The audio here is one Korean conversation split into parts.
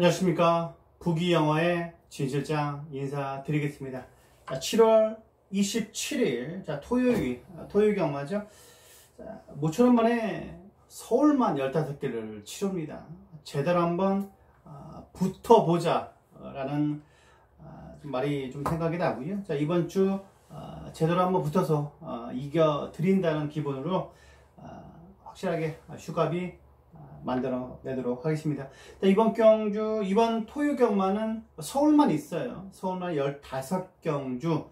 안녕하십니까. 부기영어의 진실장 인사드리겠습니다. 7월 27일 토요일 경마죠. 모처럼 만에 서울만 15개를 치릅니다. 제대로 한번 붙어보자 라는 말이 좀 생각이 나고요. 이번 주 제대로 한번 붙어서 이겨드린다는 기분으로 확실하게 휴가비 만들어 내도록 하겠습니다. 이번 토요 경마는 서울만 있어요. 서울만 15경주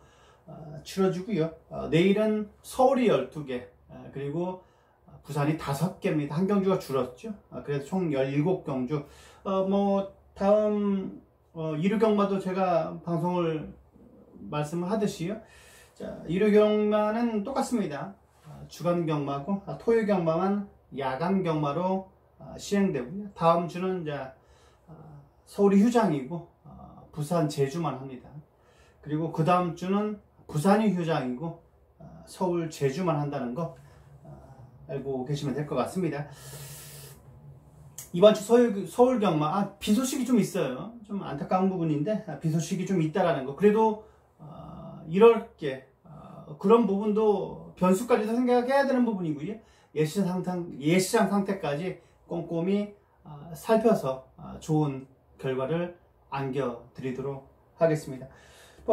치러지고요. 내일은 서울이 12개, 그리고 부산이 5개입니다. 한 경주가 줄었죠. 그래서 총 17경주. 다음 일요 경마도 제가 방송을 말씀을 하듯이요. 일요 경마는 똑같습니다. 주간 경마고 토요 경마만 야간 경마로 시행되고요. 다음 주는 이제 서울이 휴장이고 부산 제주만 합니다. 그리고 그 다음 주는 부산이 휴장이고 서울 제주만 한다는 거 알고 계시면 될 것 같습니다. 이번 주 서울 경마 비 소식이 좀 있어요. 좀 안타까운 부분인데 비 소식이 좀 있다라는 거. 그래도 이럴 게 그런 부분도 변수까지도 생각해야 되는 부분이고요. 예시장 상태까지 꼼꼼히 살펴서 좋은 결과를 안겨드리도록 하겠습니다.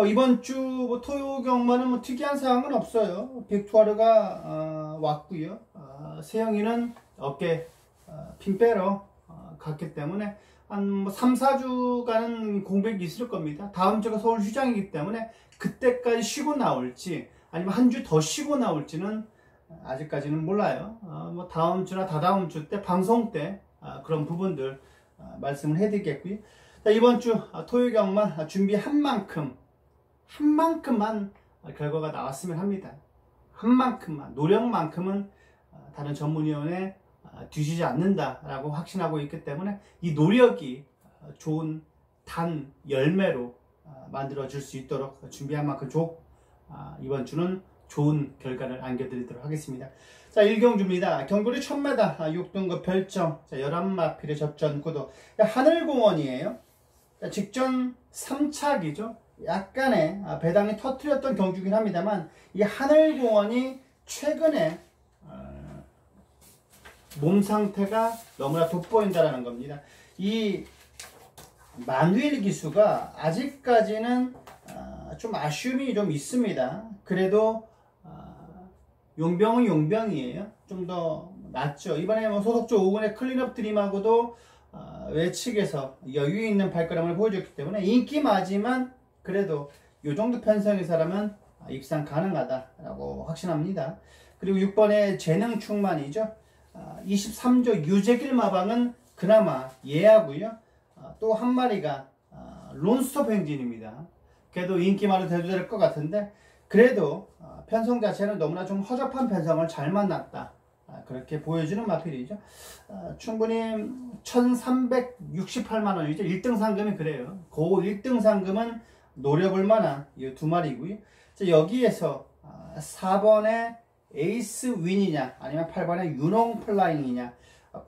이번 주 토요 경마는 특이한 사항은 없어요. 빅투아르가 왔고요. 세영이는 어깨 핀 빼러 갔기 때문에 한 3, 4주간은 공백이 있을 겁니다. 다음 주가 서울 휴장이기 때문에 그때까지 쉬고 나올지 아니면 한 주 더 쉬고 나올지는 아직까지는 몰라요. 다음 주나 다다음 주 때 방송 때 그런 부분들 말씀을 해드리겠고요. 이번 주 토요 경마 준비한 만큼만 결과가 나왔으면 합니다. 한 만큼만, 노력만큼은 다른 전문위원회 뒤지지 않는다라고 확신하고 있기 때문에 이 노력이 좋은 단 열매로 만들어질 수 있도록 준비한 만큼 이번 주는 좋은 결과를 안겨드리도록 하겠습니다. 1경주입니다. 경거리 1000m 6등급 별정 11마필의 접전 구도 하늘공원이에요. 직전 3차기죠. 약간의 배당이 터뜨렸던 경주긴 합니다만 이 하늘공원이 최근에 몸 상태가 너무나 돋보인다는 겁니다. 이 만휠 기수가 아직까지는 좀 아쉬움이 좀 있습니다. 그래도 용병은 용병이에요. 좀 더 낫죠. 이번에 소속조 5군의 클린업 드림하고도 외측에서 여유 있는 발걸음을 보여줬기 때문에 인기마지만 그래도 이 정도 편성의 사람은 입상 가능하다라고 확신합니다. 그리고 6번의 재능 충만이죠. 23조 유재길 마방은 그나마 예하고요. 또 한 마리가 론스톱 행진입니다. 그래도 인기마로 돼도 될 것 같은데 그래도 편성 자체는 너무나 좀 허접한 편성을 잘 만났다. 그렇게 보여주는 마필이죠. 충분히 1368만원이죠. 1등 상금이 그래요. 그 1등 상금은 노려볼 만한 이 두 마리고요. 여기에서 4번의 에이스 윈이냐 아니면 8번의 유롱 플라잉이냐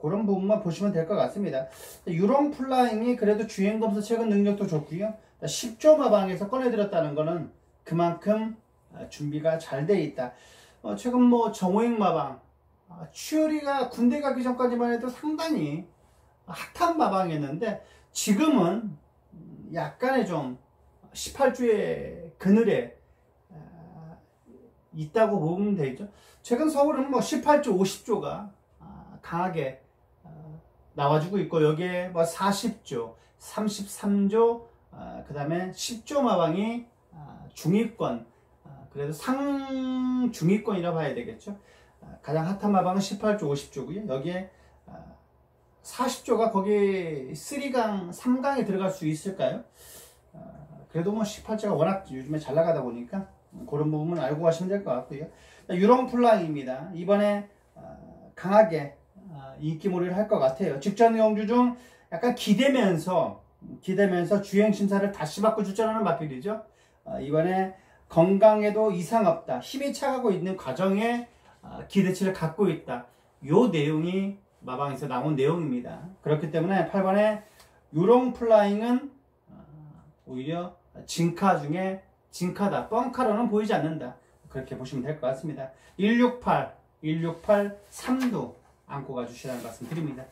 그런 부분만 보시면 될 것 같습니다. 유롱 플라잉이 그래도 주행검사 최근 능력도 좋고요. 10조 마방에서 꺼내들었다는 거는 그만큼 준비가 잘 돼 있다. 최근 정호익 마방 추열이가 군대 가기 전까지만 해도 상당히 핫한 마방이었는데 지금은 약간의 좀 18주의 그늘에 있다고 보면 되죠. 최근 서울은 18조, 50조가 강하게 나와주고 있고 여기에 40조, 33조, 그 다음에 10조 마방이 중위권, 그래도 상중위권이라 봐야 되겠죠. 가장 핫한 마방은 18조, 50조고요. 여기에 40조가 거기 3강, 3강에 들어갈 수 있을까요? 그래도 18조가 워낙 요즘에 잘 나가다 보니까 그런 부분은 알고 가시면 될 것 같고요. 유롱 플라잉입니다. 이번에 강하게 인기몰이를 할 것 같아요. 직전 경주 중 약간 기대면서 주행 심사를 다시 받고 출전하는 마필이죠. 이번에 건강에도 이상 없다. 힘이 차가고 있는 과정에 기대치를 갖고 있다. 요 내용이 마방에서 나온 내용입니다. 그렇기 때문에 8번에 요롱 플라잉은 오히려 진카 중에 진카다. 뻥카로는 보이지 않는다. 그렇게 보시면 될 것 같습니다. 168, 3도 안고 가주시라는 말씀 드립니다.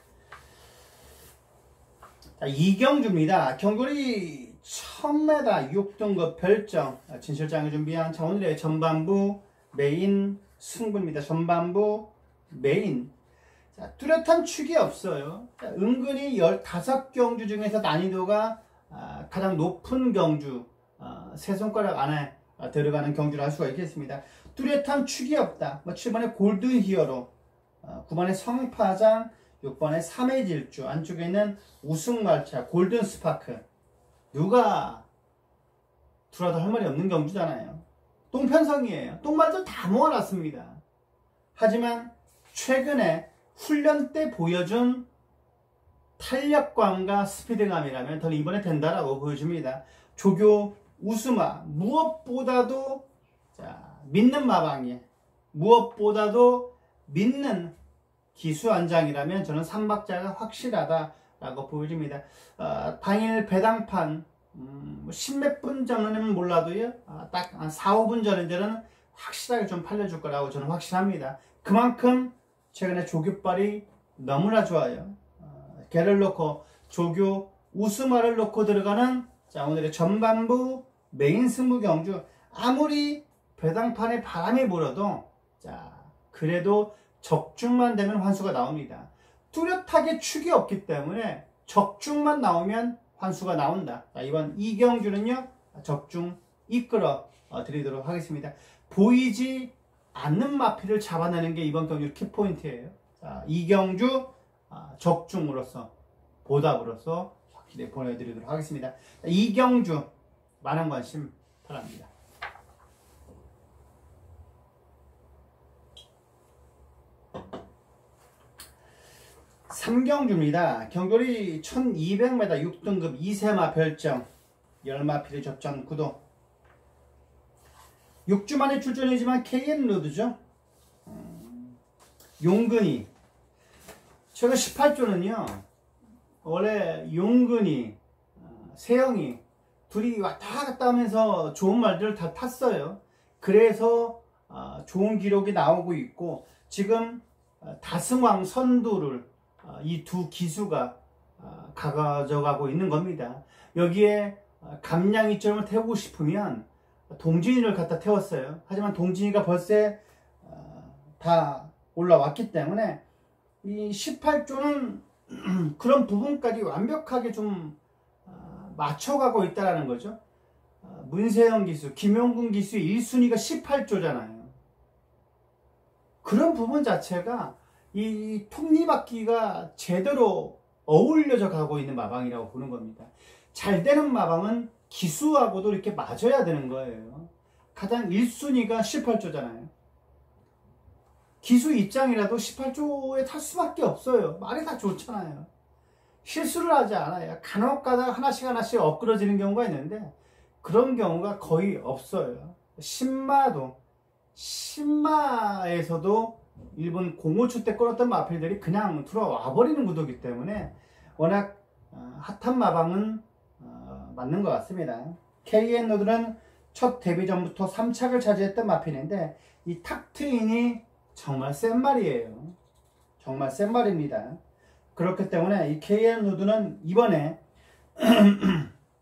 자, 이경주입니다. 경거리 1000m 6등급 별정 진실장이 준비한 자, 오늘의 전반부 메인 승부입니다. 전반부 메인. 자, 뚜렷한 축이 없어요. 자, 은근히 15경주 중에서 난이도가 가장 높은 경주, 세 손가락 안에 들어가는 경주를 할 수가 있겠습니다. 뚜렷한 축이 없다. 7번에 골든 히어로, 9번에 성파장, 6번에 3회 질주, 안쪽에 있는 우승말차, 골든 스파크. 누가 들어와도 할 말이 없는 경주잖아요. 똥편성이에요. 똥말도 다 모아놨습니다. 하지만 최근에 훈련 때 보여준 탄력감과 스피드감이라면 저는 이번에 된다라고 보여줍니다. 조교 우스마 무엇보다도 믿는 마방이 무엇보다도 믿는 기수안장이라면 저는 3박자가 확실하다라고 보여집니다. 당일 배당판 10몇 분 전에는 몰라도요, 딱 한 4, 5분 전에는 확실하게 좀 팔려줄 거라고 저는 확신합니다. 그만큼 최근에 조교빨이 너무나 좋아요. 걔를 놓고 조교 우스마를 놓고 들어가는 자, 오늘의 전반부 메인 승부 경주. 아무리 배당판에 바람이 불어도 자, 그래도 적중만 되면 환수가 나옵니다. 뚜렷하게 축이 없기 때문에 적중만 나오면 환수가 나온다. 자, 이번 이경주는요, 적중 이끌어 드리도록 하겠습니다. 보이지 않는 마피를 잡아내는 게 이번 경주 키포인트예요. 자, 이경주 적중으로서 보답으로서 확실히 보내드리도록 하겠습니다. 자, 이경주 많은 관심 바랍니다. 삼경주입니다. 경거리 1200m 6등급 2세마 별정 10마필의 접전 구도. 6주 만에 출전이지만 KN 로드죠. 용근이 최근 18조는요 원래 용근이 세영이 둘이 왔다 갔다 하면서 좋은 말들을 다 탔어요. 그래서 좋은 기록이 나오고 있고 지금 다승왕 선두를 이 두 기수가 가져가고 있는 겁니다. 여기에 감량이점을 태우고 싶으면 동진이를 갖다 태웠어요. 하지만 동진이가 벌써 다 올라왔기 때문에 이 18조는 그런 부분까지 완벽하게 좀 맞춰가고 있다는 거죠. 문세영 기수, 김용근 기수의 1순위가 18조잖아요. 그런 부분 자체가 이 톱니바퀴가 제대로 어울려져 가고 있는 마방이라고 보는 겁니다. 잘 되는 마방은 기수하고도 이렇게 맞아야 되는 거예요. 가장 1순위가 18조잖아요. 기수 입장이라도 18조에 탈 수밖에 없어요. 말이 다 좋잖아요. 실수를 하지 않아요. 간혹 가다가 하나씩 엎그러지는 경우가 있는데 그런 경우가 거의 없어요. 신마에서도 일본 05초 때 끌었던 마필들이 그냥 들어와 버리는 구도이기 때문에 워낙 핫한 마방은 맞는 것 같습니다. KN 로드는 첫 데뷔 전부터 3착을 차지했던 마필인데 이 탁트인이 정말 센 말이에요. 정말 센 말입니다. 그렇기 때문에 이 KN 로드는 이번에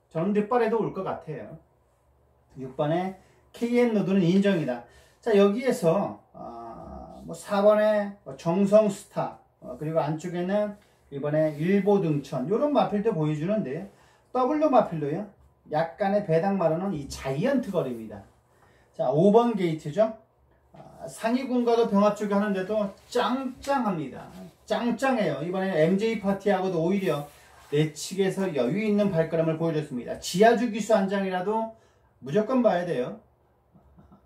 저는 뒷발에도 올 것 같아요. 6번에 KN 로드는 인정이다. 자, 여기에서 4번에 정성스타, 그리고 안쪽에는 이번에 일보등천 이런 마필도 보여주는데 W 마필도요 약간의 배당 마련은 이 자이언트 거리입니다. 자, 5번 게이트죠. 상위군과도 병합 쪽에 하는데도 짱짱합니다. 짱짱해요. 이번에 MJ 파티하고도 오히려 내측에서 여유 있는 발걸음을 보여줬습니다. 지하주 기수 한 장이라도 무조건 봐야 돼요.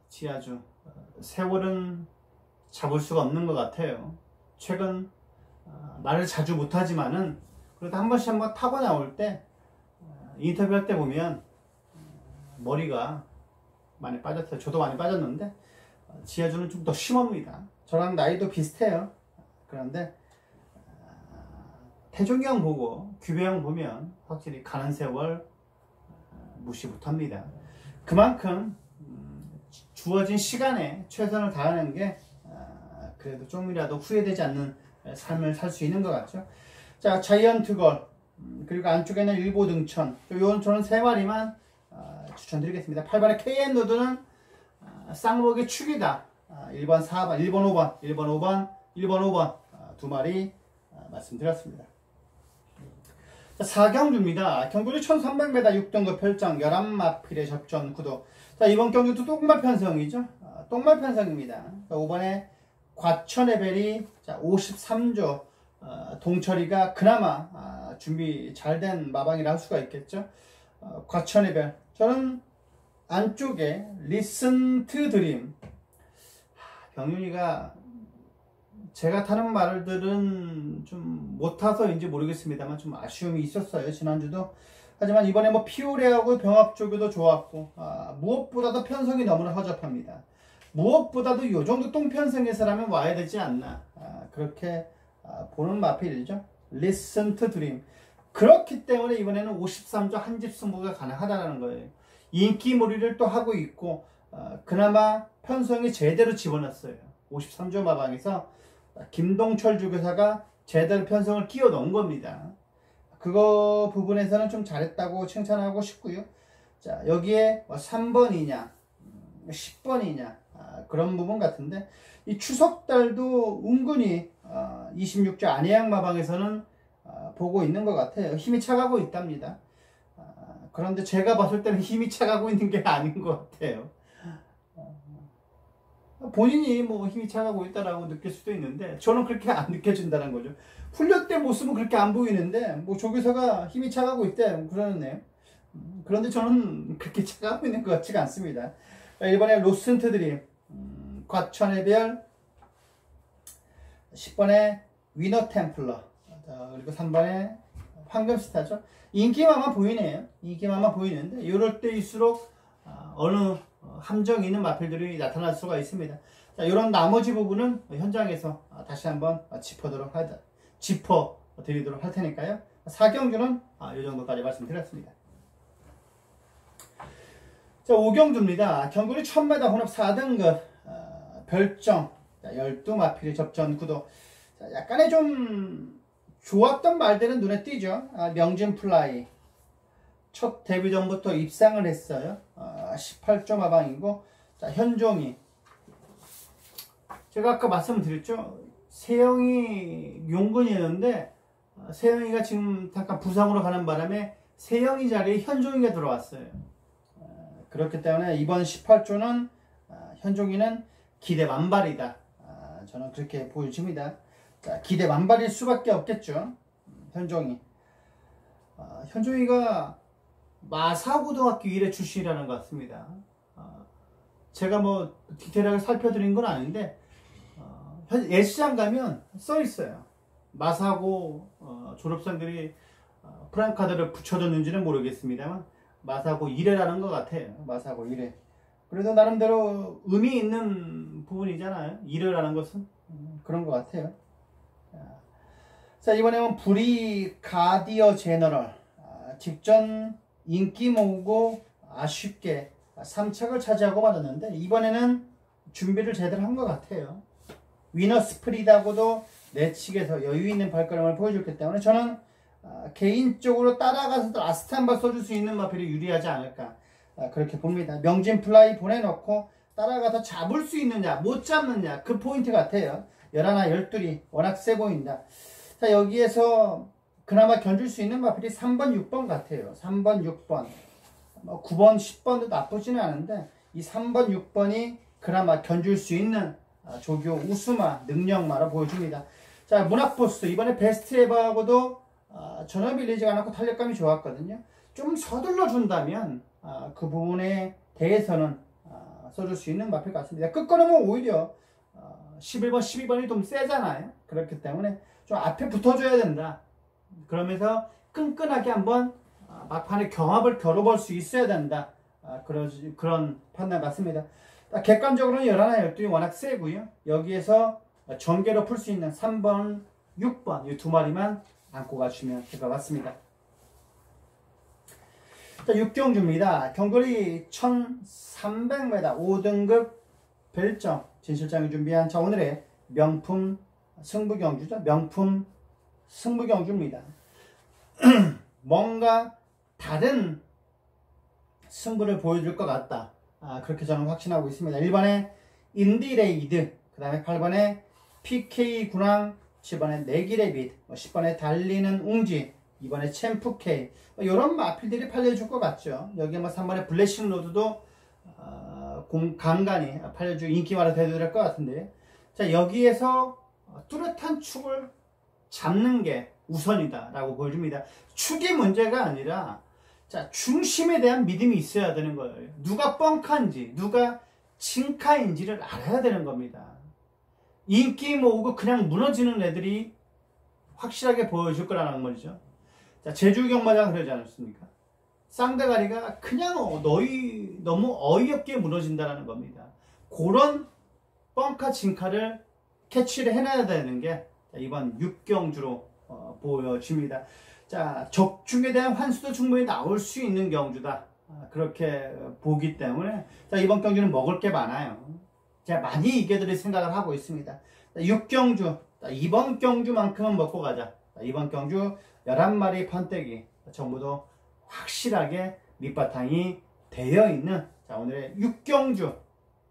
지하주 세월은 잡을 수가 없는 것 같아요. 최근 말을 자주 못하지만은 그래도 한 번씩 한번 타고 나올 때 인터뷰할 때 보면 머리가 많이 빠졌어요. 저도 많이 빠졌는데 지하주는 좀 더 심합니다. 저랑 나이도 비슷해요. 그런데 태종경 보고 규배형 보면 확실히 가는 세월 무시 못합니다. 그만큼 주어진 시간에 최선을 다하는 게 그래도 좀이라도 후회되지 않는 삶을 살 수 있는 것 같죠. 자, 자이언트 걸, 그리고 안쪽에는 일보 등천, 요건 저는 3마리만 추천드리겠습니다. 8번의 KN 노드는 쌍목의 축이다. 1번, 4번, 1번, 5번, 1번, 5번, 1번, 5번 2마리 말씀드렸습니다. 자, 4경주입니다. 경주리 1300m 6등급 펼장 11마필의 접전 구도. 자, 이번 경주도 똥말 편성이죠. 똥말 편성입니다. 5번에 과천의 벨이 53조 동철이가 그나마 준비 잘 된 마방이라 할 수가 있겠죠. 과천의 벨. 저는 안쪽에 리슨 투 드림. 병윤이가 제가 타는 말들은 좀 못 타서인지 모르겠습니다만 좀 아쉬움이 있었어요, 지난주도. 하지만 이번에 뭐 피오레하고 병합 쪽에도 좋았고, 무엇보다도 편성이 너무나 허접합니다. 무엇보다도 요 정도 똥편성에서라면 와야 되지 않나, 그렇게 보는 마필이죠. Listen to Dream. 그렇기 때문에 이번에는 53조 한집 승부가 가능하다는 거예요. 인기몰이를 또 하고 있고, 그나마 편성이 제대로 집어넣었어요. 53조 마방에서 김동철 주교사가 제대로 편성을 끼워 넣은 겁니다. 그거 부분에서는 좀 잘했다고 칭찬하고 싶고요. 자, 여기에 3번이냐 10번이냐 그런 부분 같은데, 이 추석달도 은근히 26조 안해양 마방에서는 보고 있는 것 같아요. 힘이 차가고 있답니다. 그런데 제가 봤을 때는 힘이 차가고 있는 게 아닌 것 같아요. 본인이 뭐 힘이 차가고 있다라고 느낄 수도 있는데 저는 그렇게 안 느껴진다는 거죠. 훈련 때 모습은 그렇게 안 보이는데 뭐 조교사가 힘이 차가고 있대 그러네요. 그런데 저는 그렇게 차가고 있는 것 같지가 않습니다. 이번에 로슨트들이 과천의 별, 10번에 위너 템플러, 그리고 3번에 황금스타죠. 인기만만 보이네요. 인기만만 보이는데 이럴 때일수록 어느 함정 있는 마필들이 나타날 수가 있습니다. 자, 이런 나머지 부분은 현장에서 다시 한번 짚어드리도록 할 테니까요. 4경주는 이 정도까지 말씀드렸습니다. 자, 5경주입니다. 경주리 1000m 혼합 4등급 별정 12마필의 접전 구도. 자, 약간의 좀 좋았던 말들은 눈에 띄죠. 명진 플라이 첫 데뷔 전부터 입상을 했어요. 18조 마방이고, 자, 현종이 제가 아까 말씀드렸죠. 세영이 용근이었는데 세영이가 지금 잠깐 부상으로 가는 바람에 세영이 자리에 현종이가 들어왔어요. 그렇기 때문에 이번 18조는 현종이는 기대 만발이다. 저는 그렇게 보여집니다. 자, 기대 만발일 수밖에 없겠죠. 현종이. 현종이가 마사고등학교 1회 출신이라는 것 같습니다. 제가 뭐 디테일하게 살펴드린 건 아닌데 예시장 가면 써 있어요. 마사고 졸업생들이 프랑카드를 붙여줬는지는 모르겠습니다만 마사고 1회라는 것 같아요. 마사고 1회. 그래도 나름대로 의미 있는 부분이잖아요. 1회라는 것은 그런 것 같아요. 자, 이번에는 브리가디어 제너럴, 직전 인기 모으고 아쉽게 3착을 차지하고 말았는데 이번에는 준비를 제대로 한 것 같아요. 위너 스프리드하고도 내측에서 여유있는 발걸음을 보여줬기 때문에 저는 개인적으로 따라가서 라스트 한 발 쏘줄 수 있는 마필이 유리하지 않을까, 그렇게 봅니다. 명진 플라이 보내놓고 따라가서 잡을 수 있느냐 못 잡느냐 그 포인트 같아요. 11, 12이 워낙 세 보인다. 자, 여기에서 그나마 견줄 수 있는 마필이 3번, 6번 같아요. 3번, 6번, 9번, 10번도 나쁘지는 않은데 이 3번, 6번이 그나마 견줄 수 있는 조교 우수마, 능력마로 보여줍니다. 자, 문학포스 이번에 베스트 에버하고도 전혀 밀리지 않았고 탄력감이 좋았거든요. 좀 서둘러 준다면 그 부분에 대해서는 써줄 수 있는 마필 같습니다. 끝걸음은 오히려 11번, 12번이 좀 세잖아요. 그렇기 때문에 좀 앞에 붙어줘야 된다. 그러면서 끈끈하게 한번 막판에 경합을 겨뤄볼 수 있어야 된다. 그런 판단 같습니다. 객관적으로는 11, 12이 워낙 세고요. 여기에서 전개로 풀 수 있는 3번, 6번 이 두 마리만 안고 가시면 될 것 같습니다. 자, 6경주입니다. 경거리 1300m 5등급 별정 진실장이 준비한 자 오늘의 명품 승부경주죠. 명품 승부경주입니다. 뭔가 다른 승부를 보여줄 것 같다. 그렇게 저는 확신하고 있습니다. 1번에 인디레이드, 그 다음에 8번에 PK 군왕, 7번에 내기레빗, 10번에 달리는 웅지, 2번에 챔프K, 이런 마필들이 팔려줄 것 같죠. 여기에 3번에 블레싱 로드도 간간히 팔려줄 인기마로 대두될 것 같은데, 자 여기에서 뚜렷한 축을 잡는 게 우선이다 라고 보여줍니다. 축이 문제가 아니라 자 중심에 대한 믿음이 있어야 되는 거예요. 누가 뻥카인지 누가 진카인지를 알아야 되는 겁니다. 인기 모으고 그냥 무너지는 애들이 확실하게 보여줄 거라는 말이죠. 자 제주 경마장 그러지 않았습니까? 쌍대가리가 그냥 너무 어이없게 무너진다는 겁니다. 그런 뻥카 진카를 캐치를 해놔야 되는 게 이번 6경주로 보여집니다. 자 적중에 대한 환수도 충분히 나올 수 있는 경주다. 그렇게 보기 때문에 자 이번 경주는 먹을 게 많아요. 제가 많이 이겨드릴 생각을 하고 있습니다. 자, 6경주 이번 경주만큼은 먹고 가자. 자, 이번 경주 11마리 판때기 전부도 확실하게 밑바탕이 되어 있는 자 오늘의 6경주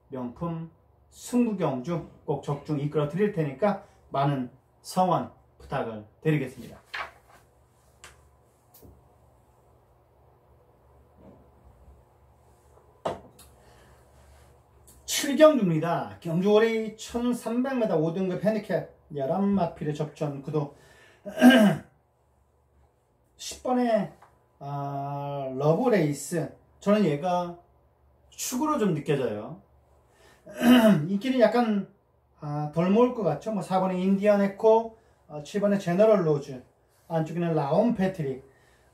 명품 승부경주 꼭 적중 이끌어 드릴 테니까 많은 성원 부탁을 드리겠습니다. 7경주입니다. 경주거리 1300m 5등급 핸디캡 11마필의 접전 구도 10번의 러브레이스, 저는 얘가 축으로 좀 느껴져요. 인기는 약간 덜 모을 것 같죠. 4번에 인디언 에코, 7번에 제너럴 로즈, 안쪽에는 라온 패트릭,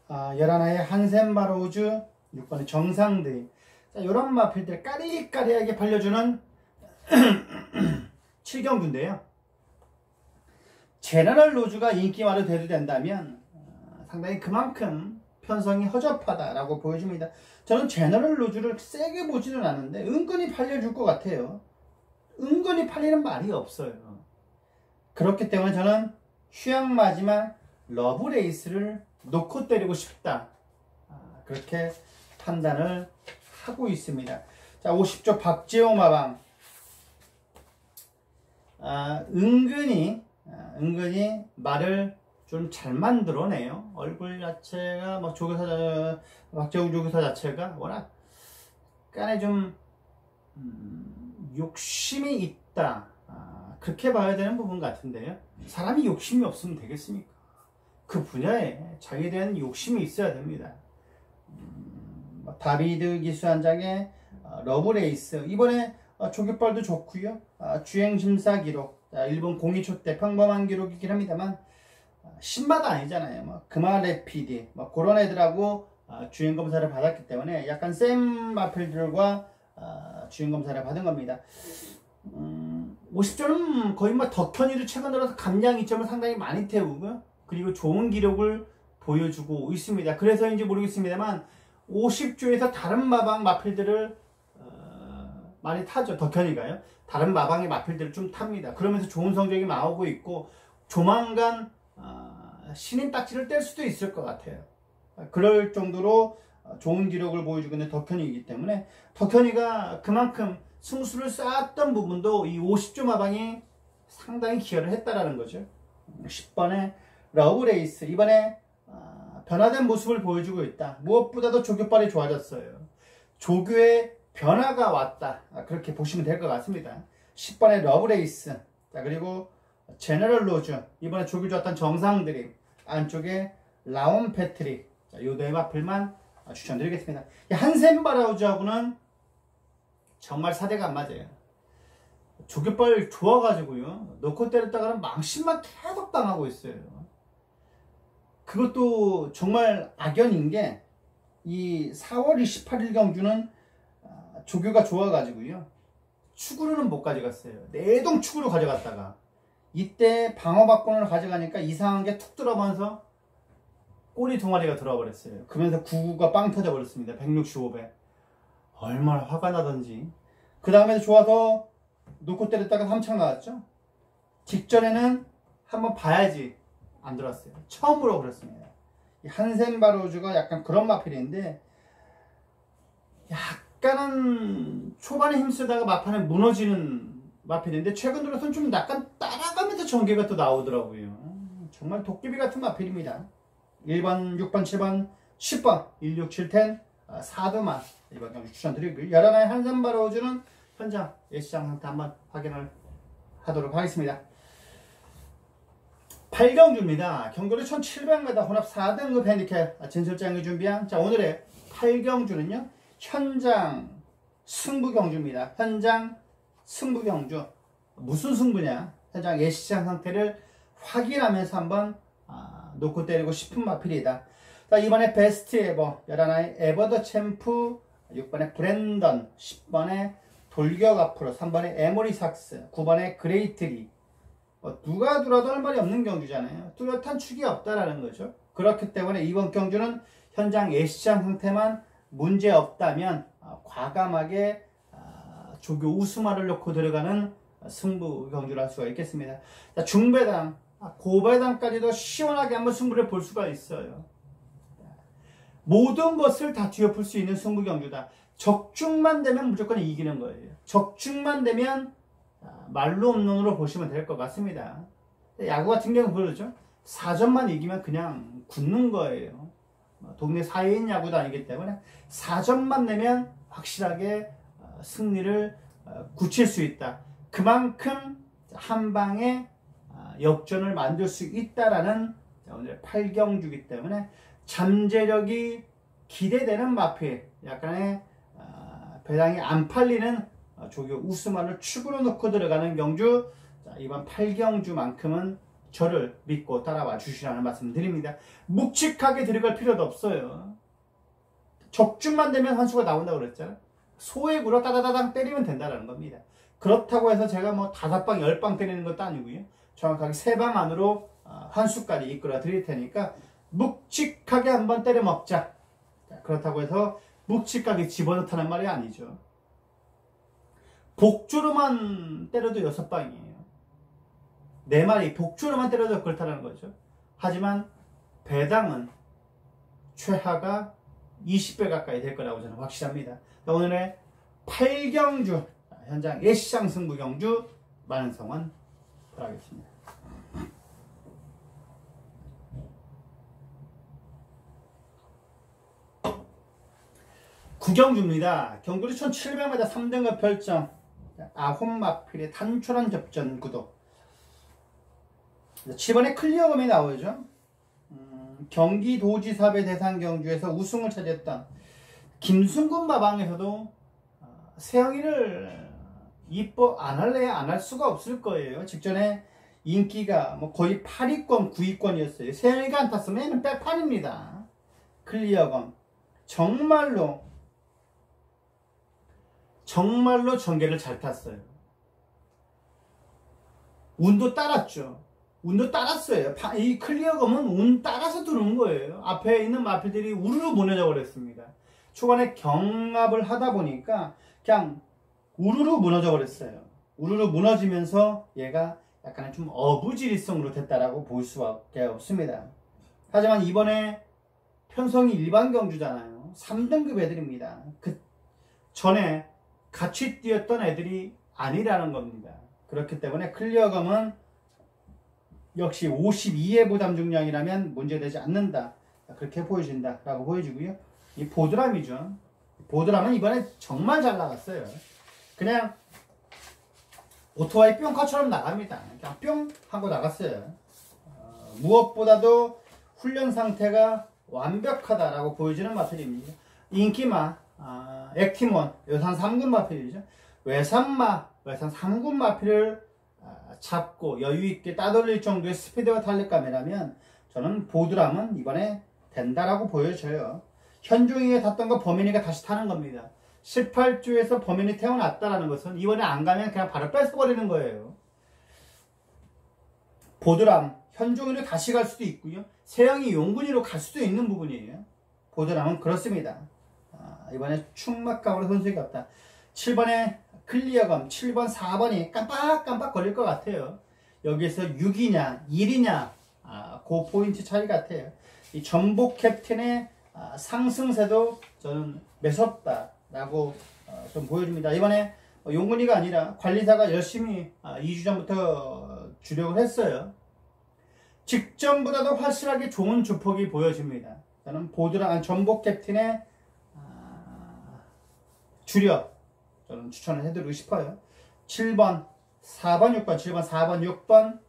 11화에 한센 바로우즈, 6번에 정상들이, 자, 이런 마필들 까리까리하게 팔려주는 7경주인데요. 제너럴 로즈가 인기마로 대두된다면 상당히 그만큼 편성이 허접하다라고 보여집니다. 저는 제너럴 로즈를 세게 보지는 않는데 은근히 팔려줄 것 같아요. 은근히 팔리는 말이 없어요. 그렇기 때문에 저는 휴양 마지막 러브레이스를 놓고 때리고 싶다. 그렇게 판단을 하고 있습니다. 자, 50조 박재호 마방. 은근히 말을 좀 잘 만들어내요. 얼굴 자체가 막 조교사, 박재홍 조교사 자체가 워낙 간에 좀 욕심이 있다. 그렇게 봐야 되는 부분 같은데요. 사람이 욕심이 없으면 되겠습니까? 그 분야에 자기에 대한 욕심이 있어야 됩니다. 다비드 기수한장의 러브레이스, 이번에 조교빨도 좋고요. 주행심사 기록, 일본 02초 때 평범한 기록이긴 합니다만 신마다 아니잖아요. 금화레 PD 그런 애들하고 주행검사를 받았기 때문에 약간 샘 마필들과 주행검사를 받은 겁니다. 50점은 거의 덕현이도 최근 들어서 감량 2점을 상당히 많이 태우고요. 그리고 좋은 기록을 보여주고 있습니다. 그래서인지 모르겠습니다만 50조에서 다른 마방 마필들을 많이 타죠. 덕현이가요. 다른 마방의 마필들을 좀 탑니다. 그러면서 좋은 성적이 나오고 있고 조만간 신인 딱지를 뗄 수도 있을 것 같아요. 그럴 정도로 좋은 기록을 보여주고 있는 덕현이기 때문에 덕현이가 그만큼 승수를 쌓았던 부분도 이 50조 마방이 상당히 기여를 했다라는 거죠. 10번의 러브레이스, 이번에 변화된 모습을 보여주고 있다. 무엇보다도 조교빨이 좋아졌어요. 조교의 변화가 왔다. 그렇게 보시면 될 것 같습니다. 10번의 러브레이스, 자 그리고 제너럴 로즈, 이번에 조교 좋았던 정상들이, 안쪽에 라온 패트릭, 자, 요 네 마필만 추천드리겠습니다. 한센 바라우즈하고는 정말 사대가 안 맞아요. 조교빨 좋아가지고요, 놓고 때렸다가는 망신만 계속 당하고 있어요. 그것도 정말 악연인 게 이 4월 28일 경주는 조교가 좋아가지고요, 축으로는 못 가져갔어요. 내동 축으로 가져갔다가 이때 방어박권을 가져가니까 이상한 게 툭 들어가면서 꼬리 두 마리가 들어와 버렸어요. 그러면서 99가 빵 터져 버렸습니다. 165배. 얼마나 화가 나던지. 그 다음에 좋아서 놓고 때렸다가 3창 나왔죠. 직전에는 한번 봐야지 안 들어왔어요. 처음으로 그랬습니다. 한센바로즈가 약간 그런 마필인데 약간은 초반에 힘쓰다가 막판에 무너지는 마필인데 최근 들어서는 좀 약간 따라가면서 전개가 또 나오더라고요. 정말 도깨비 같은 마필입니다. 1번, 6번, 7번, 10번 1, 6, 7, 10 4도만 1번 경주 추천드리고요. 11화의 한센바로즈는 현장 예시장 상태 한번 확인을 하도록 하겠습니다. 8경주입니다. 경거리 1700m 혼합 4등급 핸디캡 진설장이 준비한 자 오늘의 8경주는요. 현장 승부경주입니다. 현장 승부경주. 무슨 승부냐? 현장 예시장 상태를 확인하면서 한번 놓고 때리고 싶은 마필이다. 자, 이번에 베스트 에버 11화의 에버 더 챔프 6번에 브랜던 10번에 돌격 앞으로 3번에 에모리 삭스 9번에 그레이트리 누가 들어도 할 말이 없는 경주잖아요. 뚜렷한 축이 없다라는 거죠. 그렇기 때문에 이번 경주는 현장 예시장 상태만 문제 없다면 과감하게 조교 우수마를 놓고 들어가는 승부 경주를 할 수가 있겠습니다. 자, 중배당, 고배당까지도 시원하게 한번 승부를 볼 수가 있어요. 모든 것을 다 뒤엎을 수 있는 승부 경주다. 적중만 되면 무조건 이기는 거예요. 적중만 되면 말로 없는으로 보시면 될 것 같습니다. 야구 같은 경우는 그러죠. 4점만 이기면 그냥 굳는 거예요. 동네 4인 야구도 아니기 때문에 4점만 내면 확실하게 승리를 굳힐 수 있다. 그만큼 한 방에 역전을 만들 수 있다라는 오늘 8경주이기 때문에 잠재력이 기대되는 마필, 약간의 배당이 안 팔리는 조교 우스마를 축으로 놓고 들어가는 경주. 자, 이번 8경주만큼은 저를 믿고 따라와 주시라는 말씀 드립니다. 묵직하게 들어갈 필요도 없어요. 적중만 되면 환수가 나온다고 그랬잖아요. 소액으로 따다다당 때리면 된다는 겁니다. 그렇다고 해서 제가 뭐 5방, 10방 때리는 것도 아니고요. 정확하게 3방 안으로 환수까지 이끌어 드릴 테니까 묵직하게 한번 때려 먹자. 그렇다고 해서 묵직하게 집어넣다는 말이 아니죠. 복주로만 때려도 6방이에요. 4마리 복주로만 때려도 그렇다는 거죠. 하지만 배당은 최하가 20배 가까이 될 거라고 저는 확실합니다. 오늘의 8경주 현장 예시장 승부 경주 많은 성원 바라겠습니다. 9경주입니다. 경거리 1700m 3등급 별점 아홉마필의 단촐한 접전 구도. 7번에 클리어금이 나오죠. 경기도지사배 대상 경주에서 우승을 차지했던 김순군 마방에서도 세영이를 이뻐 안 할래야 안 할 수가 없을 거예요. 직전에 인기가 뭐 거의 8위권 9위권이었어요. 세영이가 안 탔으면 얘는 빼판입니다. 클리어금 정말로 전개를 잘 탔어요. 운도 따랐죠. 운도 따랐어요. 이 클리어검은 운 따라서 들어온 거예요. 앞에 있는 마필들이 우르르 무너져 버렸습니다. 초반에 경합을 하다 보니까 그냥 우르르 무너져 버렸어요. 우르르 무너지면서 얘가 약간의 좀 어부지리성으로 됐다라고 볼 수밖에 없습니다. 하지만 이번에 편성이 일반 경주잖아요. 3등급 애들입니다. 그 전에 같이 뛰었던 애들이 아니라는 겁니다. 그렇기 때문에 클리어검은 역시 52의 부담 중량이라면 문제되지 않는다. 그렇게 보여진다 라고 보여지고요. 이 보드람이죠. 보드람은 이번에 정말 잘 나갔어요. 그냥 오토바이 뿅카처럼 나갑니다. 그냥 뿅 하고 나갔어요. 무엇보다도 훈련 상태가 완벽하다라고 보여지는 마필입니다. 인기마, 액티몬, 외산 3군 마필이죠. 외산 3군 마필을 잡고 여유있게 따돌릴 정도의 스피드와 탄력감이라면 저는 보드람은 이번에 된다라고 보여져요. 현종이가 탔던 거 범인이가 다시 타는 겁니다. 18주에서 범인이 태어났다라는 것은 이번에 안 가면 그냥 바로 뺏어버리는 거예요. 보드람, 현종이로 다시 갈 수도 있고요. 세영이 용군이로 갈 수도 있는 부분이에요. 보드람은 그렇습니다. 이번에 충막감으로 손색이 없다. 7번에 클리어감, 7번, 4번이 깜빡깜빡 걸릴 것 같아요. 여기서 6이냐, 1이냐, 그 포인트 차이 같아요. 이 전복 캡틴의 상승세도 저는 매섭다라고 좀 보여줍니다. 이번에 용군이가 아니라 관리사가 열심히 2주 전부터 주력을 했어요. 직전보다도 확실하게 좋은 주폭이 보여집니다. 저는 전복 캡틴의 주력 저는 추천을 해드리고 싶어요. 7번, 4번, 6번, 7번, 4번, 6번,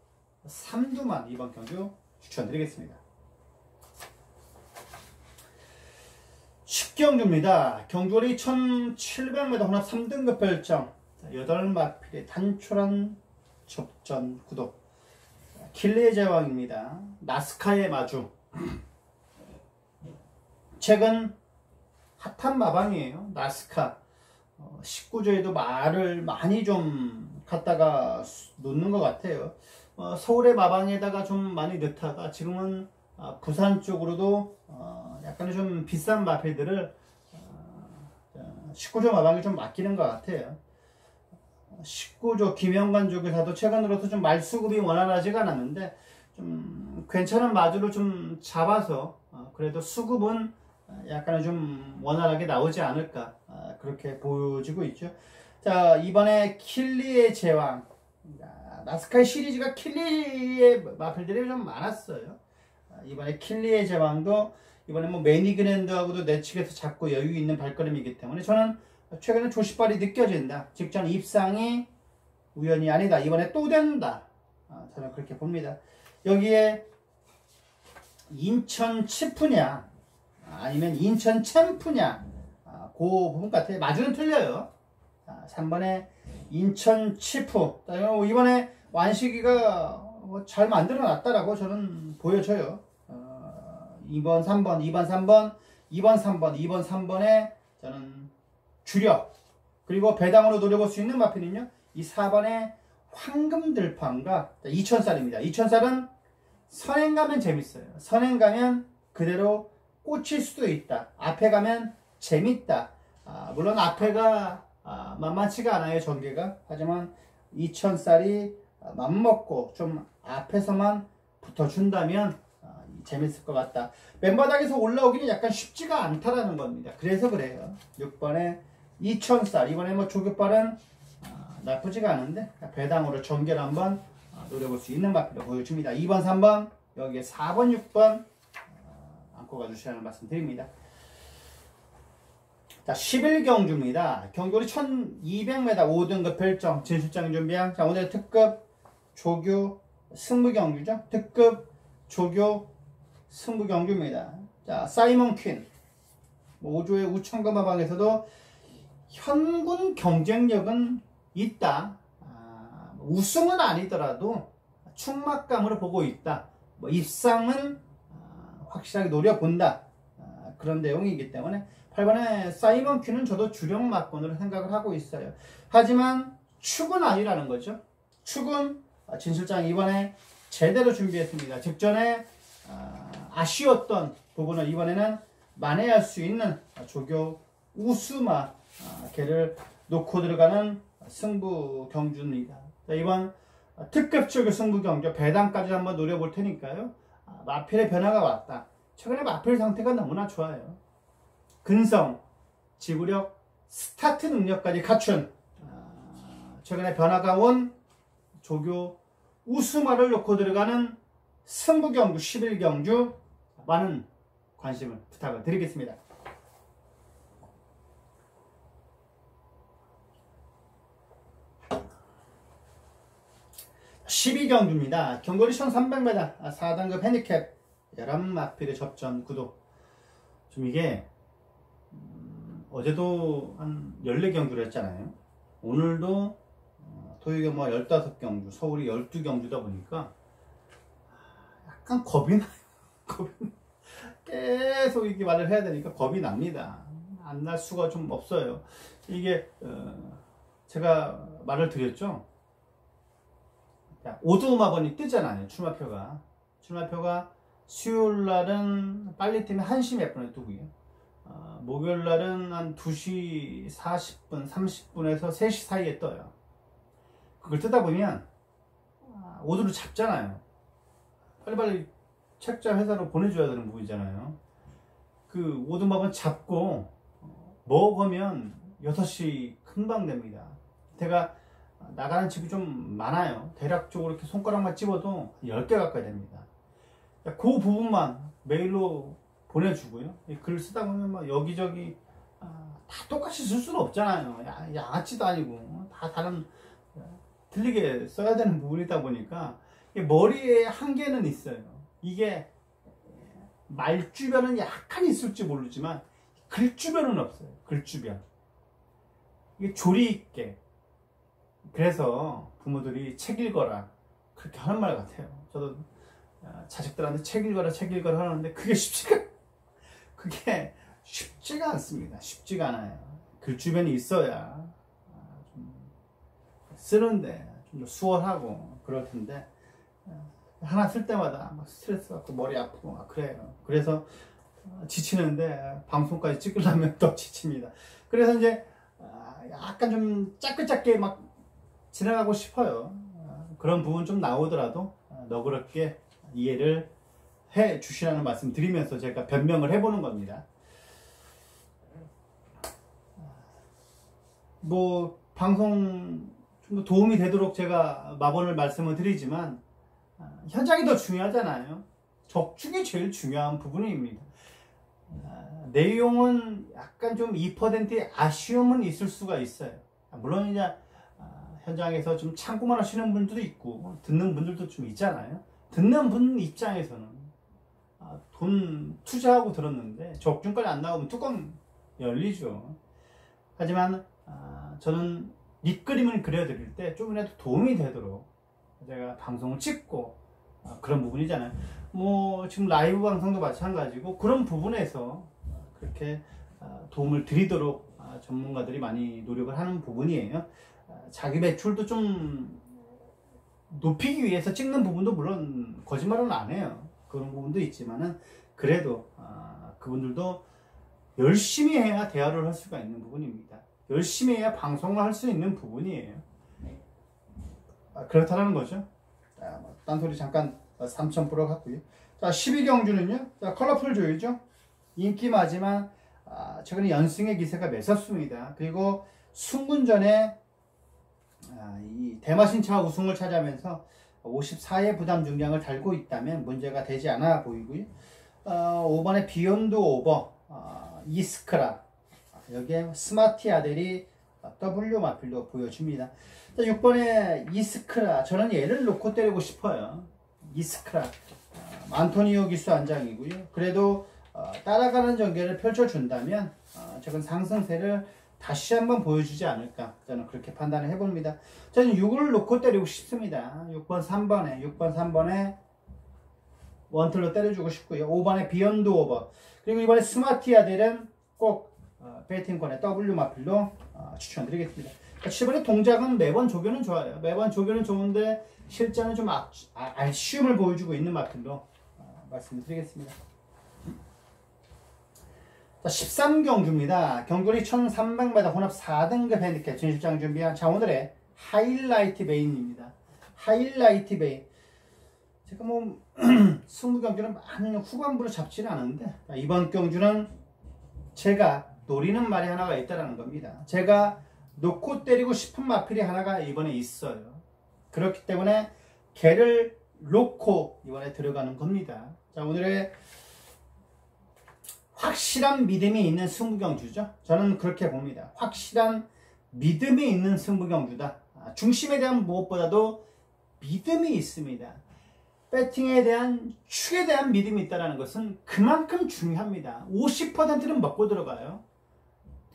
3두만 이번 경주 추천드리겠습니다. 10경주입니다. 경주거리 1700m 혼합 3등급 별정 8마필의 단촐한 접전 구독 킬리의 제왕입니다. 나스카의 마주 최근 핫한 마방이에요. 나스카 19조에도 말을 많이 좀 갖다가 놓는 것 같아요. 서울의 마방에다가 좀 많이 넣다가 지금은 부산 쪽으로도 약간의 좀 비싼 마필들을 19조 마방에 좀 맡기는 것 같아요. 19조 김영관 쪽에서도 최근으로서 좀 말수급이 원활하지가 않았는데 좀 괜찮은 마주를 좀 잡아서 그래도 수급은 약간은 좀 원활하게 나오지 않을까 그렇게 보여지고 있죠. 자, 이번에 킬리의 제왕 나스카의 시리즈가 킬리의 마필들이 좀 많았어요. 이번에 킬리의 제왕도 이번에 뭐 매니그랜드하고도 내측에서 잡고 여유 있는 발걸음이기 때문에 저는 최근에 조시발이 느껴진다. 직전 입상이 우연이 아니다. 이번에 또 된다. 저는 그렇게 봅니다. 여기에 인천 치프냐 아니면 인천 챔프냐 그 부분 같아요. 마주는 틀려요. 3번에 인천 치프 이번에 완식이가 잘 만들어 놨다라고 저는 보여져요. 2번 3번 2번 3번 2번 3번 2번 3번에 저는 주력 그리고 배당으로 노려볼 수 있는 마필은요 이 4번에 황금들판과 2000쌀입니다. 2000쌀은 선행 가면 재밌어요. 선행 가면 그대로 꽂힐 수도 있다. 앞에 가면 재밌다. 물론 앞에가 만만치가 않아요. 전개가. 하지만 2000쌀이 맘먹고 좀 앞에서만 붙어준다면 재밌을 것 같다. 맨바닥에서 올라오기는 약간 쉽지가 않다라는 겁니다. 그래서 그래요. 6번에 2000쌀 이번에 뭐 조교발은 나쁘지가 않은데 배당으로 전개를 한번 노려볼 수 있는 마필을 보여줍니다. 2번 3번 여기에 4번 6번 안고 가주시라는 말씀 드립니다. 자 11경주입니다. 경주거리 1200m 5등급 별정 진출장 준비한 자 오늘 특급 조교 승부경주죠. 특급 조교 승부경주입니다. 자 사이먼 퀸 5조의 우천금마방에서도 현군 경쟁력은 있다. 우승은 아니더라도 충막감으로 보고 있다. 뭐 입상은 확실하게 노려본다. 그런 내용이기 때문에 8번에 사이먼 큐는 저도 주력 막건으로 생각을 하고 있어요. 하지만 축은 아니라는 거죠. 축은 진실장 이번에 제대로 준비했습니다. 직전에 아쉬웠던 부분을 이번에는 만회할 수 있는 조교 우수마 걔를 놓고 들어가는 승부 경주입니다. 이번 특급 조교 승부 경주 배당까지 한번 노려볼 테니까요. 마필의 변화가 왔다. 최근에 마필 상태가 너무나 좋아요. 근성, 지구력, 스타트 능력까지 갖춘 최근에 변화가 온 조교 우수마를 놓고 들어가는 승부 경주 11경주 많은 관심을 부탁을 드리겠습니다. 12경주입니다. 경거리 1300m 4등급 핸디캡 11마필의 접전 구도. 좀 이게 어제도 한 14경주를 했잖아요. 오늘도 토요일에 뭐 15경주, 서울이 12경주다 보니까 약간 겁이 나요. 계속 이렇게 말을 해야 되니까 겁이 납니다. 안 날 수가 좀 없어요. 이게 제가 말을 드렸죠. 오두마번이 뜨잖아요. 출마표가 수요일날은 빨리 뜨면 1시 몇 분에 뜨고요. 목요일날은 한 2시 40분, 30분에서 3시 사이에 떠요. 그걸 뜨다 보면 오두를 잡잖아요. 빨리빨리 책자 회사로 보내줘야 되는 부분이잖아요. 그 오두마번 잡고 먹으면 6시 금방 됩니다. 제가 나가는 집이 좀 많아요. 대략적으로 이렇게 손가락만 집어도 10개 가까이 됩니다. 그 부분만 메일로 보내주고요. 글 쓰다 보면 막 여기저기 다 똑같이 쓸 수는 없잖아요. 양아치도 아니고 다 다른 틀리게 써야 되는 부분이다 보니까 머리에 한계는 있어요. 이게 말 주변은 약간 있을지 모르지만 글 주변은 없어요. 글 주변. 이게 조리 있게. 그래서 부모들이 책 읽어라 그렇게 하는 말 같아요. 저도 자식들한테 책 읽어라 하는데 그게 쉽지가 않습니다. 쉽지가 않아요. 글 주변이 있어야 좀 쓰는데 좀 더 수월하고 그럴 텐데 하나 쓸 때마다 막 스트레스 받고 머리 아프고 막 그래요. 그래서 지치는데 방송까지 찍으려면 더 지칩니다. 그래서 이제 약간 좀 짧게 막 지나가고 싶어요. 그런 부분 좀 나오더라도 너그럽게 이해를 해 주시라는 말씀 드리면서 제가 변명을 해보는 겁니다. 뭐 방송 좀 도움이 되도록 제가 마번을 말씀을 드리지만 현장이 더 중요하잖아요. 적중이 제일 중요한 부분입니다. 내용은 약간 좀 2%의 아쉬움은 있을 수가 있어요. 물론 이제 현장에서 좀 참고만 하시는 분들도 있고 듣는 분들도 좀 있잖아요. 듣는 분 입장에서는 돈 투자하고 들었는데 적중까지 안 나오면 뚜껑 열리죠. 하지만 저는 밑그림을 그려드릴 때 조금이라도 도움이 되도록 제가 방송을 찍고 그런 부분이잖아요. 뭐 지금 라이브 방송도 마찬가지고 그런 부분에서 그렇게 도움을 드리도록 전문가들이 많이 노력을 하는 부분이에요. 자기 매출도 좀 높이기 위해서 찍는 부분도 물론 거짓말은 안 해요. 그런 부분도 있지만은 그래도 그분들도 열심히 해야 대화를 할 수가 있는 부분입니다. 열심히 해야 방송을 할 수 있는 부분이에요. 그렇다는 거죠. 딴소리 잠깐 3,000% 갖고요. 자, 12경주는요. 자, 컬러풀 조이죠. 인기마지만 최근에 연승의 기세가 맺었습니다. 그리고 순군전에 이 대마신차 우승을 차지하면서 54의 부담 중량을 달고 있다면 문제가 되지 않아 보이고요. 5번에 비욘드 오버, 이스크라, 여기에 스마티 아델이 W 마필로 보여줍니다. 6번에 이스크라, 저는 얘를 놓고 때리고 싶어요. 이스크라, 안토니오 기수 안장이고요. 그래도 따라가는 전개를 펼쳐준다면 최근 상승세를 다시 한번 보여주지 않을까, 저는 그렇게 판단을 해봅니다. 저는 6을 놓고 때리고 싶습니다. 6번 3번에 원틀로 때려주고 싶고요. 5번에 비욘드 오버, 그리고 이번에 스마티 아델은 꼭 베이팅권의 W 마필로 추천드리겠습니다. 7번의 동작은 매번 조교는 좋아요. 매번 조교는 좋은데 실전은 좀 아쉬움을 보여주고 있는 마필로 말씀을 드리겠습니다. 자, 13경주입니다. 경거리 1300m 혼합 4등급 핸디캡 진실장 준비한 자, 오늘의 하이라이트 메인입니다. 하이라이트 메인. 제가 뭐 20경주는 많은 후반부를 잡지는 않은데 자, 이번 경주는 제가 노리는 말이 하나가 있다는 겁니다. 제가 놓고 때리고 싶은 마필이 하나가 이번에 있어요. 그렇기 때문에 걔를 놓고 이번에 들어가는 겁니다. 자, 오늘의 확실한 믿음이 있는 승부경주죠. 저는 그렇게 봅니다. 확실한 믿음이 있는 승부경주다. 중심에 대한 무엇보다도 믿음이 있습니다. 배팅에 대한 축에 대한 믿음이 있다는 것은 그만큼 중요합니다. 50%는 먹고 들어가요.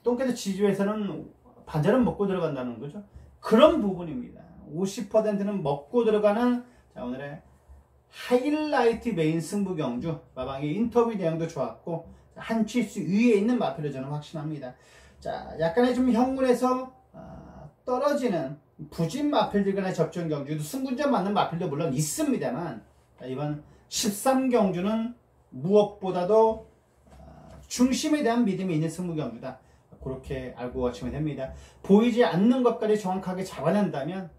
똥개도 지주에서는 반절은 먹고 들어간다는 거죠. 그런 부분입니다. 50%는 먹고 들어가는 자, 오늘의 하이라이트 메인 승부경주. 마방의 인터뷰 내용도 좋았고 한 치수 위에 있는 마필로 저는 확신합니다. 자, 약간의 좀 현물에서 떨어지는 부진 마필들 간의 접전 경주도 승군전 맞는 마필도 물론 있습니다만, 이번 13경주는 무엇보다도 중심에 대한 믿음이 있는 승부 경주다. 그렇게 알고 가시면 됩니다. 보이지 않는 것까지 정확하게 잡아낸다면,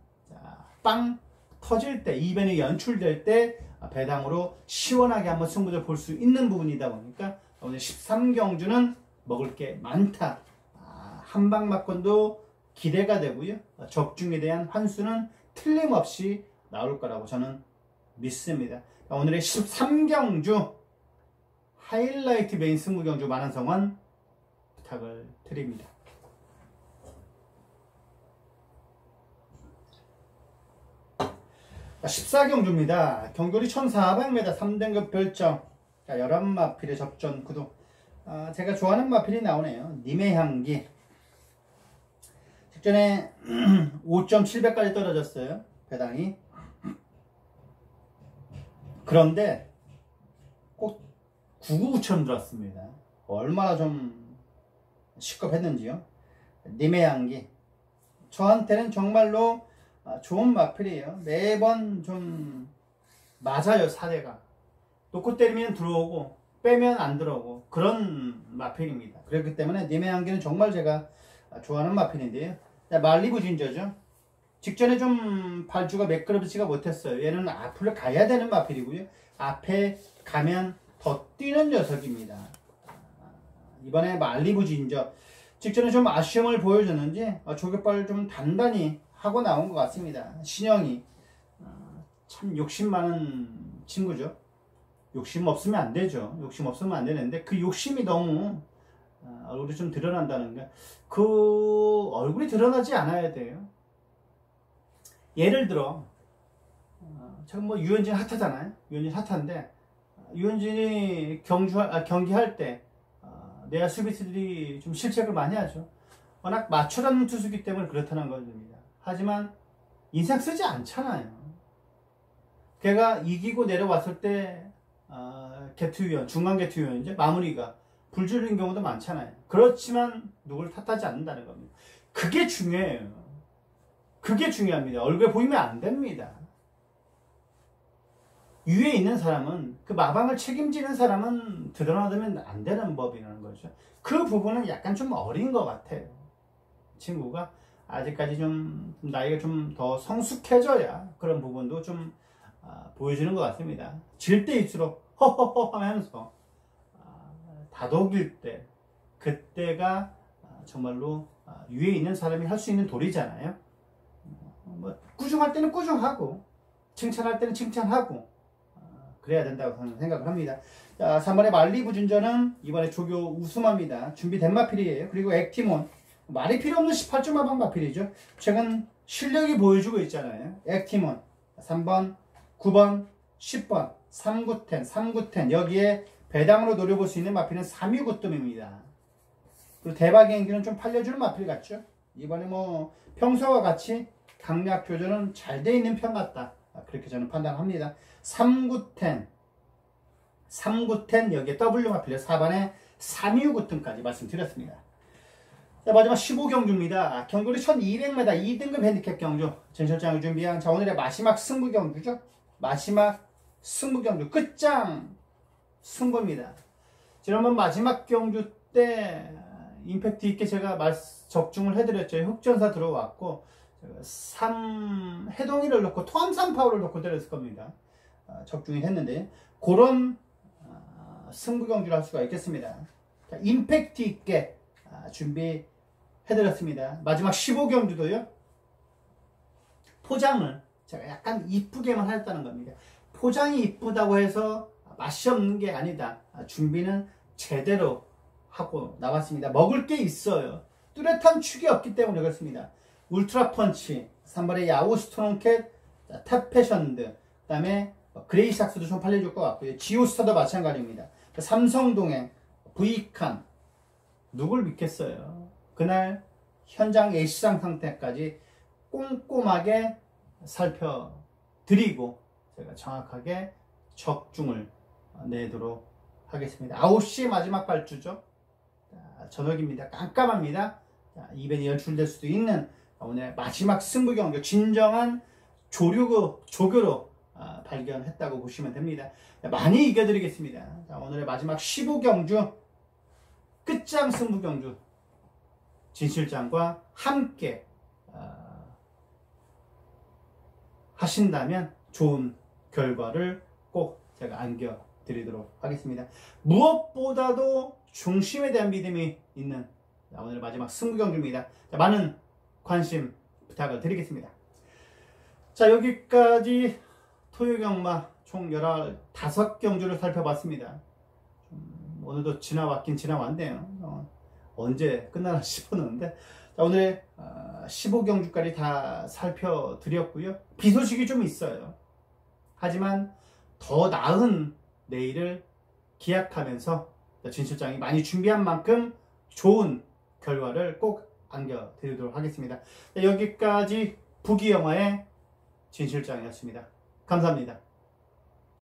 빵 터질 때, 이변이 연출될 때 배당으로 시원하게 한번 승부를 볼 수 있는 부분이다 보니까 오늘 13경주는 먹을 게 많다. 한방막권도 기대가 되고요. 적중에 대한 환수는 틀림없이 나올 거라고 저는 믿습니다. 오늘의 13경주 하이라이트 메인 승부경주 만원성원 부탁을 드립니다. 자, 14경주입니다. 경돌이 1400m 3등급 별정. 자, 11마필의 접전 구도. 제가 좋아하는 마필이 나오네요. 님의 향기. 직전에 5.7배까지 떨어졌어요. 배당이. 그런데 꼭 999처럼 들었습니다. 얼마나 좀 시겁했는지요. 님의 향기. 저한테는 정말로 좋은 마필이에요. 매번 좀 맞아요. 사대가. 놓고 때리면 들어오고 빼면 안 들어오고 그런 마필입니다. 그렇기 때문에 님의 향기는 정말 제가 좋아하는 마필인데요. 말리부 진저죠. 직전에 좀 발주가 매끄럽지가 못했어요. 얘는 앞으로 가야 되는 마필이고요. 앞에 가면 더 뛰는 녀석입니다. 이번에 말리부 진저 직전에 좀 아쉬움을 보여줬는지 조격발을 좀 단단히 하고 나온 것 같습니다. 신영이 참 욕심 많은 친구죠. 욕심 없으면 안 되죠. 욕심 없으면 안 되는데 그 욕심이 너무 얼굴이 좀 드러난다는 게, 그 얼굴이 드러나지 않아야 돼요. 예를 들어 지금 뭐 유현진 핫하잖아요. 유현진 핫한데 유현진이 경기할 때 내야 수비수들이 좀 실책을 많이 하죠. 워낙 맞춰라는 투수기 때문에 그렇다는 겁니다. 하지만 인상 쓰지 않잖아요. 걔가 이기고 내려왔을 때 개투위원, 중간 개투위원 이제 마무리가 불줄인 경우도 많잖아요. 그렇지만 누굴 탓하지 않는다는 겁니다. 그게 중요해요. 그게 중요합니다. 얼굴에 보이면 안 됩니다. 위에 있는 사람은, 그 마방을 책임지는 사람은 드러나면 안 되는 법이라는 거죠. 그 부분은 약간 좀 어린 것 같아요. 친구가 아직까지 좀 나이가 좀 더 성숙해져야 그런 부분도 좀 보여주는 것 같습니다. 질 때일수록 허허허 하면서 다독일 때, 그때가 정말로 위에 있는 사람이 할 수 있는 도리잖아요. 뭐 꾸중할 때는 꾸중하고 칭찬할 때는 칭찬하고 그래야 된다고 저는 생각을 합니다. 자, 3번의 말리부 준저는 이번에 조교 우수마입니다. 준비된 마필이에요. 그리고 액티몬, 말이 필요 없는 18점 마방 마필이죠. 최근 실력이 보여주고 있잖아요. 액티몬 3번, 9번, 10번, 3구텐, 3구텐, 여기에 배당으로 노려볼 수 있는 마필은 3위구뜸입니다. 그리고 대박의 행기는 좀 팔려주는 마필 같죠. 이번에 뭐 평소와 같이 강약 교전은 잘 돼 있는 편 같다. 그렇게 저는 판단합니다. 3구텐, 3구텐, 여기에 W 마필 4번에 3위구뜸까지 말씀드렸습니다. 자, 마지막 15경주입니다. 경돌이 1200m 2등급 핸디캡 경주. 전실장을 준비한 자, 오늘의 마지막 승부 경주죠. 마지막 승부 경주 끝장 승부입니다. 지난번 마지막 경주 때 임팩트 있게 제가 적중을 해드렸죠. 흑전사 들어왔고 3 해동이를 넣고 토암산 파워를 넣고 때렸을 겁니다. 적중을 했는데 그런 승부 경주를 할 수가 있겠습니다. 자, 임팩트 있게 준비해드렸습니다. 마지막 15경주도요. 포장을 제가 약간 이쁘게만 했다는 겁니다. 포장이 이쁘다고 해서 맛이 없는 게 아니다. 준비는 제대로 하고 나왔습니다. 먹을 게 있어요. 뚜렷한 축이 없기 때문에 그렇습니다. 울트라 펀치, 3번의 야후 스토론캣, 탑패션드, 그 다음에 그레이삭스도 좀 팔려줄 것 같고요. 지오스타도 마찬가지입니다. 삼성동행, V칸, 누굴 믿겠어요. 그날 현장 예시상 상태까지 꼼꼼하게 살펴드리고 제가 정확하게 적중을 내도록 하겠습니다. 9시에 마지막 발주죠. 자, 저녁입니다. 깜깜합니다. 자, 이벤이 연출될 수도 있는 오늘 마지막 승부 경주 진정한 조교로 발견했다고 보시면 됩니다. 많이 이겨드리겠습니다. 자, 오늘의 마지막 15경주 끝장 승부 경주 진 실장과 함께 하신다면 좋은 결과를 꼭 제가 안겨드리도록 하겠습니다. 무엇보다도 중심에 대한 믿음이 있는 오늘 마지막 승부 경주입니다. 자, 많은 관심 부탁을 드리겠습니다. 자, 여기까지 토요경마 총 15경주를 살펴봤습니다. 오늘도 지나왔긴 지나왔네요. 언제 끝나나 싶었는데, 자, 오늘의 15경주까지 다 살펴드렸고요. 비 소식이 좀 있어요. 하지만 더 나은 내일을 기약하면서 진 실장이 많이 준비한 만큼 좋은 결과를 꼭 안겨드리도록 하겠습니다. 여기까지 부기영화의 진 실장이었습니다. 감사합니다.